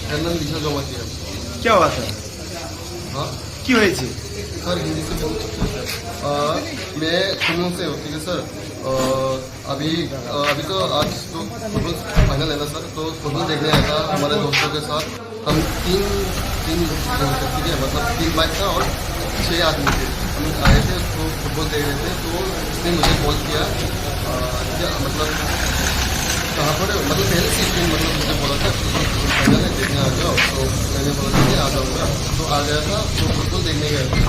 नाम दिशा जमाती है। क्या हुआ सर? हाँ क्यों হয়েছে? सर, हिंदी से बोल सकते हैं सर। मैं कुल्लू से हूँ, ठीक है सर। अभी तो आज तो फुटबॉल फाइनल है ना सर, तो फुटबॉल देखने आया था हमारे दोस्तों के साथ। हम तीन ठीक है, मतलब 3 बाइक था और 6 आदमी थे। हम आए थे तो फुटबॉल देख रहे थे, तो उसने मुझे कॉल किया। मतलब कहाँ पर, मतलब पहले से इसने मतलब मुझे बोला था फाइनल है, देखने आ जाओ। तो मैंने बोला था कि आ जाऊँगा, तो आ गया था। तो फुटबॉल देखने गए थे,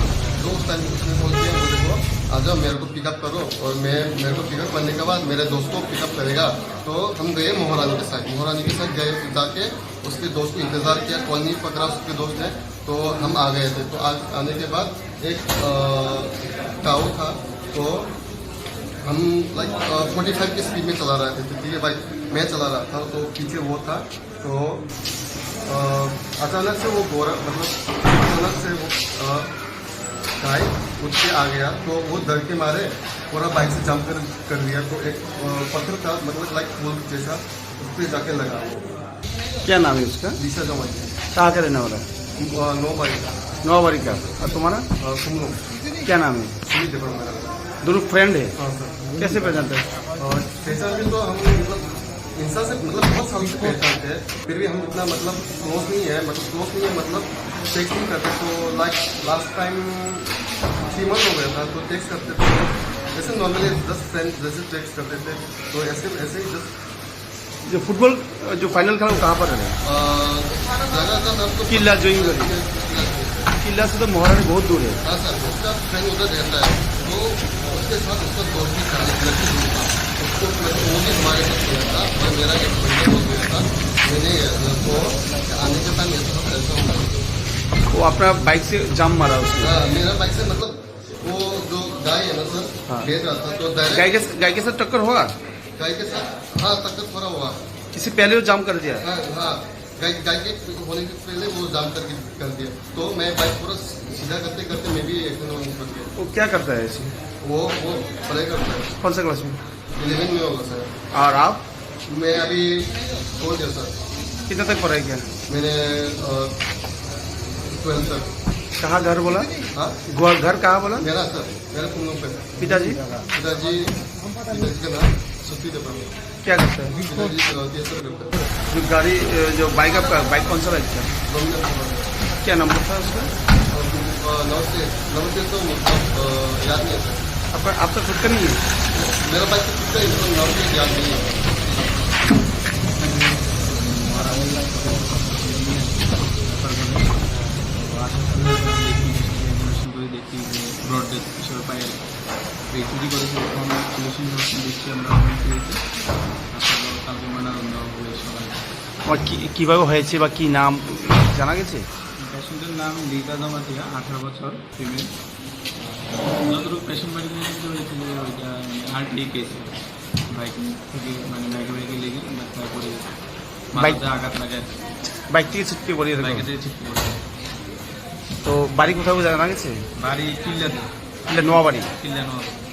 तो उस टाइम उसने कॉल किया मुझे को आ जाओ, मेरे को पिकअप करो। और मेरे को पिकअप करने के बाद मेरे दोस्त को पिकअप करेगा। तो हम गए महारानी के साथ गए, जाके उसके दोस्त को इंतज़ार किया, कॉल नहीं पकड़ा उसके दोस्त ने। तो हम आ गए थे। तो आने के बाद एक टाओ था, तो हम लाइक 45 की स्पीड में चला रहे थे, ठीक है भाई। मैं चला रहा था, तो पीछे वो था। तो अचानक से वो गाय उठ के आ गया। तो वो डर के मारे पूरा बाइक से जंप कर दिया। तो एक पत्थर था, मतलब लाइक फूल जैसा, उस पर जाके लगा। क्या नाम है उसका? दिशा जमाती। कहाँ का रहने वाला है? 9 बाइक नौबारी का। और तुम्हारा कुल्लू। क्या नाम है? सुनील देवर मेरा। दोनों फ्रेंड है? हाँ सर। कैसे पहचानते हैं? पहचान भी तो हम मतलब इंसान से मतलब बहुत साल से पहचानते हैं, फिर भी हम इतना मतलब क्लोज नहीं है, मतलब टेक्स्ट नहीं करते। तो लाइक लास्ट टाइम 3 मंथ हो गया था, तो टेक्स्ट करते थे जैसे नॉर्मली 10 फ्रेंड्स जैसे टेक्स्ट करते थे। तो ऐसे ही जस्ट जो फुटबॉल जो फाइनल खेला वो कहाँ पर है? जगह का नाम तो किला जोइन करी। किला से तो महारानी बहुत दूर है। हाँ सर, उसका फ्रेंड उधर रहता है, तो उसके साथ उसका दोस्त भी था, उसको मतलब वो भी हमारे साथ गया था। और मेरा एक बंदा हो गया था, मैंने तो आने के टाइम ऐसा हुआ। वो अपना बाइक से जाम मारा उसने। हाँ, मेरा बाइक से मतलब वो जो गाय है ना सर, हाँ। भेज रहा था, तो गाय के साथ टक्कर हुआ? गाय के साथ हाँ टक्कर थोड़ा हुआ। किसी पहले वो जाम कर दिया? हाँ, गाय के होने के पहले वो जाम कर दिया। तो मैं बाइक पूरा सीधा करते करते मैं भी एकदम फंस गया। वो क्या करता है ऐसे? वो पढ़ाई करता है। कौन सा क्लास में? 11 में होगा सर। और आप मैं अभी छोड़ दिया सर। कितना तक पढ़ाई किया? मैंने 12 तक। कहाँ घर बोला? हाँ, घर कहाँ बोला? मेरा कुल्लू पे। पिताजी का नाम सुखी देवर। क्या करता है? पिताजी केसर करता है। जो गाड़ी जो बाइक आपका बाइक कौन सा बाइक था? क्या नंबर था उसका? नमस्ते तो मतलब याद नहीं है सर। आपका खुद का नहीं है? मेरा बाइक तो खुद का ही, मतलब नाम भी याद नहीं है। দেখি যে ব্রড ডেথ হিসেবে পাই আর কি চুরি করেছে। তখন পুলিশ ইনভেস্টিগেশন দিচ্ছি আমরা, পেয়েছি। তারপর কালকে ময়নাতদন্ত হবে সকালে। আমার কীভাবে হয়েছে বা কী নাম জানা গেছে? পেশেন্টের নাম লীতা জমাতিয়া, 18 বছর, ফিমেল। যতটুকু পেশেন্ট বাড়ি থেকে কিন্তু হয়েছে যে ওইটা আরটিআই কেস, বাইক থেকে মানে বাইকে লেগে ডাক্তার পড়ে গেছে, মাথাতে আঘাত লাগে, বাইক থেকে ছিটকে পড়ে গেছে? বাইকে থেকে ছিটকে পড়ে। তো বাড়ি কোথাও জানা গেছে? বাড়ি কিল্লাতে, নোয়াবাড়ি। কিল্লা নোয়াবাড়ি।